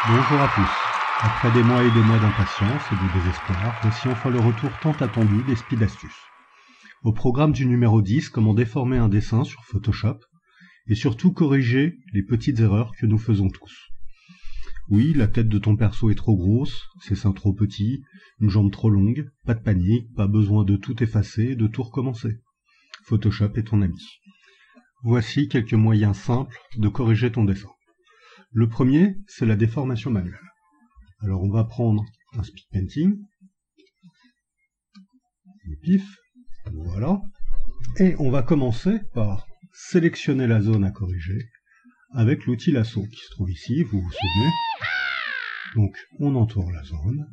Bonjour à tous. Après des mois et des mois d'impatience et de désespoir, voici enfin le retour tant attendu des Speed Astuces. Au programme du numéro 10, comment déformer un dessin sur Photoshop et surtout corriger les petites erreurs que nous faisons tous. Oui, la tête de ton perso est trop grosse, ses seins trop petits, une jambe trop longue, pas de panique, pas besoin de tout effacer et de tout recommencer. Photoshop est ton ami. Voici quelques moyens simples de corriger ton dessin. Le premier, c'est la déformation manuelle. Alors on va prendre un speed painting, le pif, voilà, et on va commencer par sélectionner la zone à corriger avec l'outil lasso qui se trouve ici, vous vous souvenez. Donc on entoure la zone,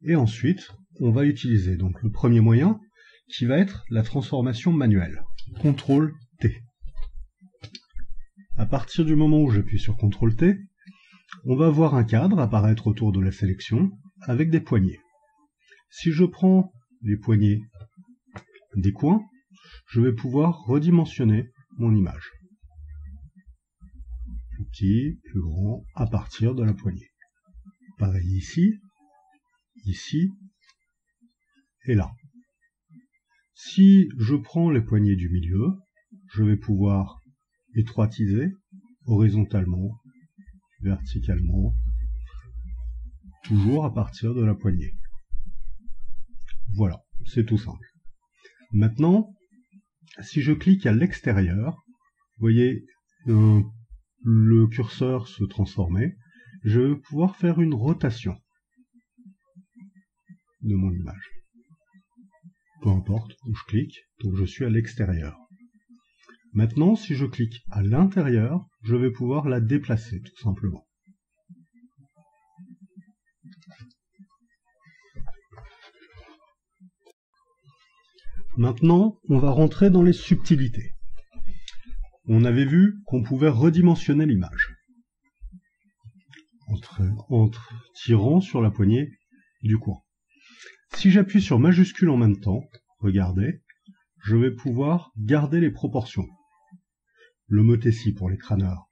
et ensuite on va utiliser donc le premier moyen qui va être la transformation manuelle, CTRL T. À partir du moment où j'appuie sur CTRL T, on va voir un cadre apparaître autour de la sélection avec des poignées. Si je prends les poignées des coins, je vais pouvoir redimensionner mon image. Plus petit, plus grand, à partir de la poignée. Pareil ici, ici et là. Si je prends les poignées du milieu, je vais pouvoir étroitiser horizontalement, verticalement, toujours à partir de la poignée. Voilà, c'est tout simple. Maintenant, si je clique à l'extérieur, vous voyez le curseur se transformer, je vais pouvoir faire une rotation de mon image. Peu importe où je clique, donc je suis à l'extérieur. Maintenant, si je clique à l'intérieur, je vais pouvoir la déplacer, tout simplement. Maintenant, on va rentrer dans les subtilités. On avait vu qu'on pouvait redimensionner l'image en tirant sur la poignée du coin. Si j'appuie sur majuscule en même temps, regardez, je vais pouvoir garder les proportions. Le motécie pour les crâneurs.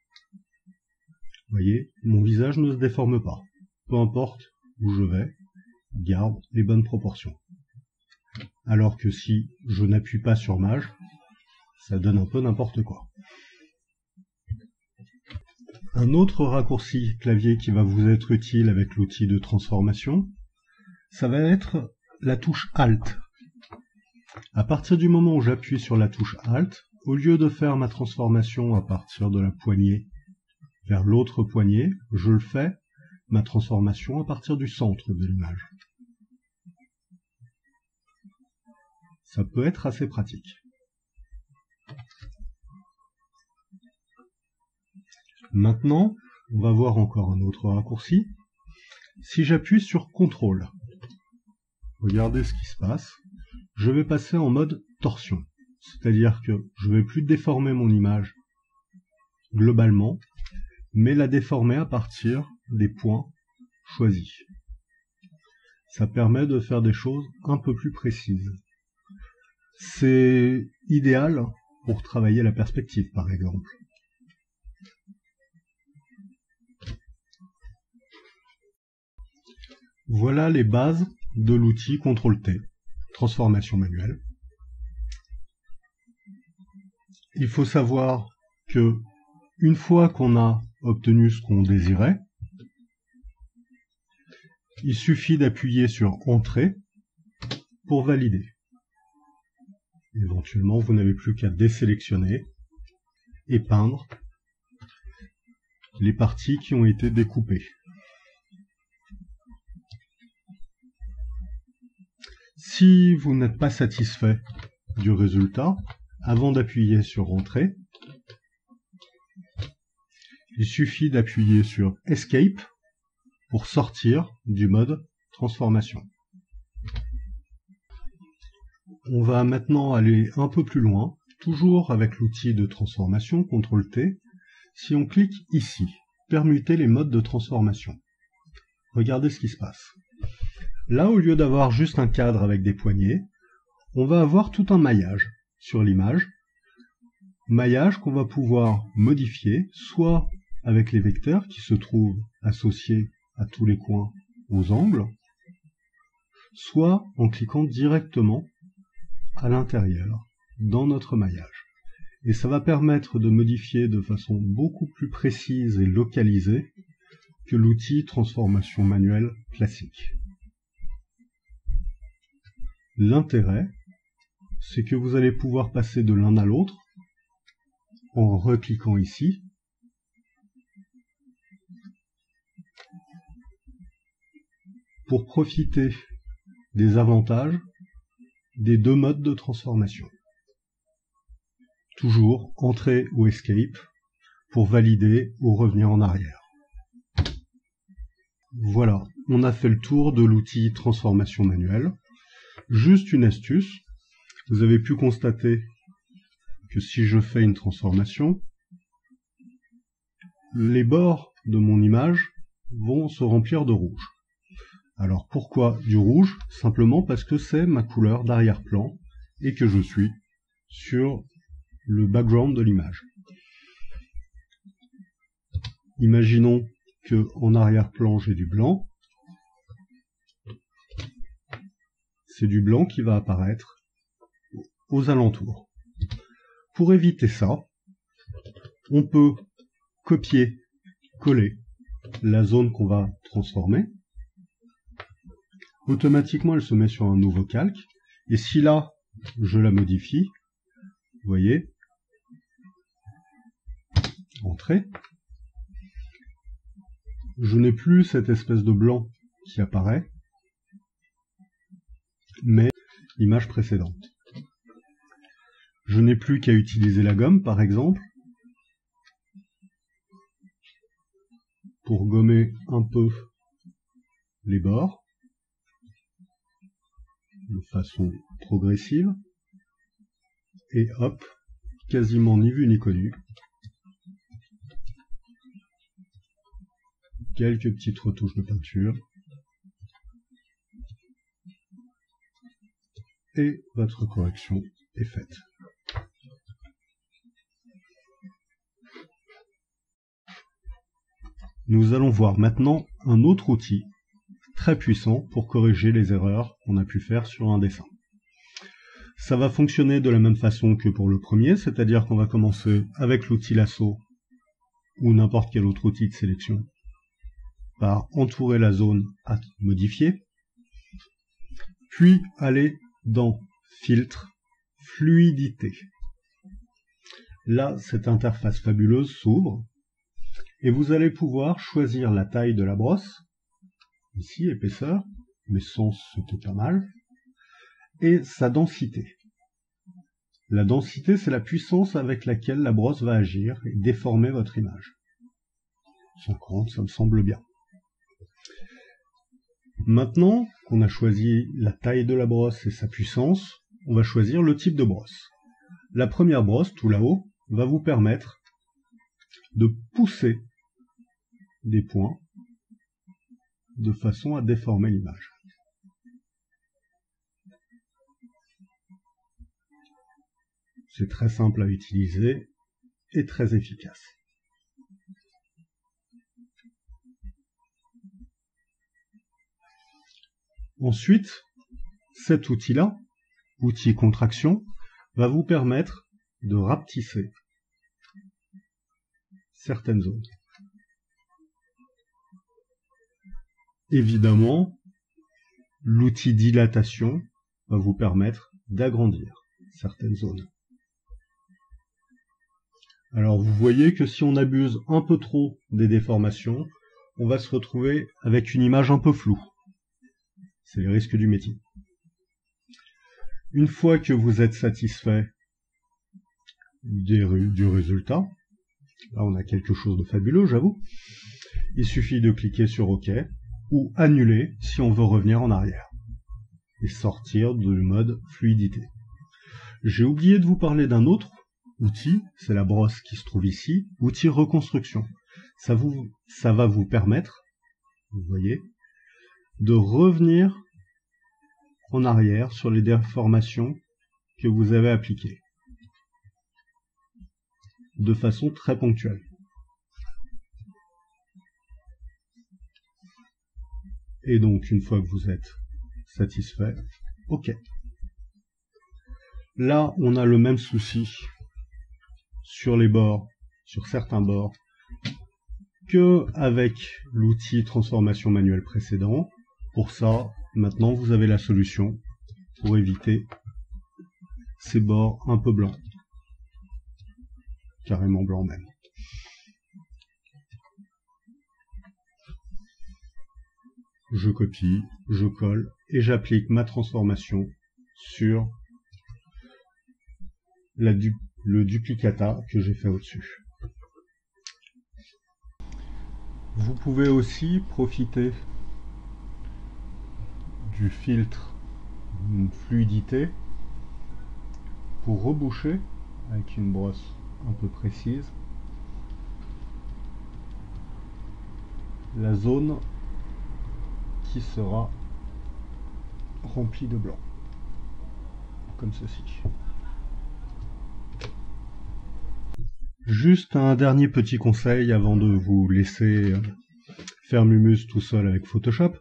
Vous voyez, mon visage ne se déforme pas. Peu importe où je vais, garde les bonnes proportions. Alors que si je n'appuie pas sur Maj, ça donne un peu n'importe quoi. Un autre raccourci clavier qui va vous être utile avec l'outil de transformation, ça va être la touche Alt. À partir du moment où j'appuie sur la touche Alt, au lieu de faire ma transformation à partir de la poignée vers l'autre poignée, je le fais, ma transformation, à partir du centre de l'image. Ça peut être assez pratique. Maintenant, on va voir encore un autre raccourci. Si j'appuie sur CTRL, regardez ce qui se passe, je vais passer en mode torsion. C'est-à-dire que je ne vais plus déformer mon image globalement, mais la déformer à partir des points choisis. Ça permet de faire des choses un peu plus précises. C'est idéal pour travailler la perspective, par exemple. Voilà les bases de l'outil CTRL-T, transformation manuelle. Il faut savoir que une fois qu'on a obtenu ce qu'on désirait, il suffit d'appuyer sur Entrée pour valider. Éventuellement, vous n'avez plus qu'à désélectionner et peindre les parties qui ont été découpées. Si vous n'êtes pas satisfait du résultat, avant d'appuyer sur Entrée, il suffit d'appuyer sur Escape pour sortir du mode transformation. On va maintenant aller un peu plus loin, toujours avec l'outil de transformation, CTRL-T. Si on clique ici, permuter les modes de transformation. Regardez ce qui se passe. Là, au lieu d'avoir juste un cadre avec des poignées, on va avoir tout un maillage sur l'image. Maillage qu'on va pouvoir modifier, soit avec les vecteurs qui se trouvent associés à tous les coins aux angles, soit en cliquant directement à l'intérieur, dans notre maillage. Et ça va permettre de modifier de façon beaucoup plus précise et localisée que l'outil transformation manuelle classique. L'intérêt, c'est que vous allez pouvoir passer de l'un à l'autre en recliquant ici, pour profiter des avantages des deux modes de transformation. Toujours Entrée ou Escape pour valider ou revenir en arrière. Voilà, on a fait le tour de l'outil transformation manuelle. Juste une astuce, vous avez pu constater que si je fais une transformation, les bords de mon image vont se remplir de rouge. Alors pourquoi du rouge? Simplement parce que c'est ma couleur d'arrière-plan et que je suis sur le background de l'image. Imaginons que en arrière-plan j'ai du blanc. C'est du blanc qui va apparaître aux alentours. Pour éviter ça, on peut copier, coller la zone qu'on va transformer. Automatiquement, elle se met sur un nouveau calque. Et si là, je la modifie, vous voyez, Entrée, je n'ai plus cette espèce de blanc qui apparaît, mais l'image précédente. Je n'ai plus qu'à utiliser la gomme, par exemple, pour gommer un peu les bords, de façon progressive, et hop, quasiment ni vu ni connu. Quelques petites retouches de peinture. Et votre correction est faite. Nous allons voir maintenant un autre outil très puissant pour corriger les erreurs qu'on a pu faire sur un dessin. Ça va fonctionner de la même façon que pour le premier, c'est-à-dire qu'on va commencer avec l'outil lasso ou n'importe quel autre outil de sélection par entourer la zone à modifier, puis aller dans Filtre, Fluidité. Là, cette interface fabuleuse s'ouvre et vous allez pouvoir choisir la taille de la brosse, ici épaisseur, mais sens c'était pas mal, et sa densité. La densité, c'est la puissance avec laquelle la brosse va agir et déformer votre image. 50, ça me semble bien. Maintenant qu'on a choisi la taille de la brosse et sa puissance, on va choisir le type de brosse. La première brosse, tout là-haut, va vous permettre de pousser des points de façon à déformer l'image. C'est très simple à utiliser et très efficace. Ensuite, cet outil-là, outil contraction, va vous permettre de rapetisser certaines zones. Évidemment, l'outil dilatation va vous permettre d'agrandir certaines zones. Alors vous voyez que si on abuse un peu trop des déformations, on va se retrouver avec une image un peu floue. C'est le risque du métier. Une fois que vous êtes satisfait du résultat, là on a quelque chose de fabuleux, j'avoue, il suffit de cliquer sur OK ou annuler si on veut revenir en arrière et sortir du mode fluidité. J'ai oublié de vous parler d'un autre outil, c'est la brosse qui se trouve ici, outil reconstruction. Ça va vous permettre, vous voyez, de revenir en arrière sur les déformations que vous avez appliquées de façon très ponctuelle. Et donc, une fois que vous êtes satisfait, OK. Là, on a le même souci sur les bords, sur certains bords, que avec l'outil transformation manuelle précédent. Pour ça, maintenant, vous avez la solution pour éviter ces bords un peu blancs. Carrément blancs même. Je copie, je colle et j'applique ma transformation sur le duplicata que j'ai fait au-dessus. Vous pouvez aussi profiter du filtre fluidité pour reboucher avec une brosse un peu précise la zone qui sera remplie de blanc, comme ceci. Juste un dernier petit conseil avant de vous laisser faire Mumus tout seul avec Photoshop.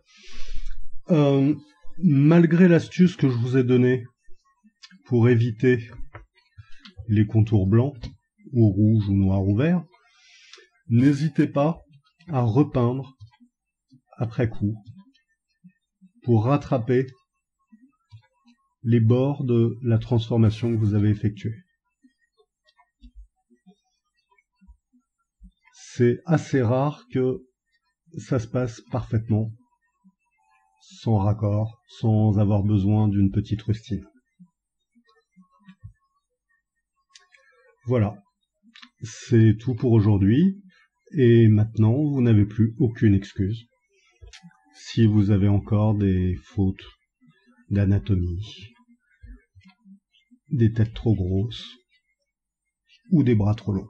Malgré l'astuce que je vous ai donnée pour éviter les contours blancs, ou rouges, ou noirs, ou verts, n'hésitez pas à repeindre après coup pour rattraper les bords de la transformation que vous avez effectuée. C'est assez rare que ça se passe parfaitement, sans raccord, sans avoir besoin d'une petite rustine. Voilà, c'est tout pour aujourd'hui, et maintenant vous n'avez plus aucune excuse. Si vous avez encore des fautes d'anatomie, des têtes trop grosses, ou des bras trop longs.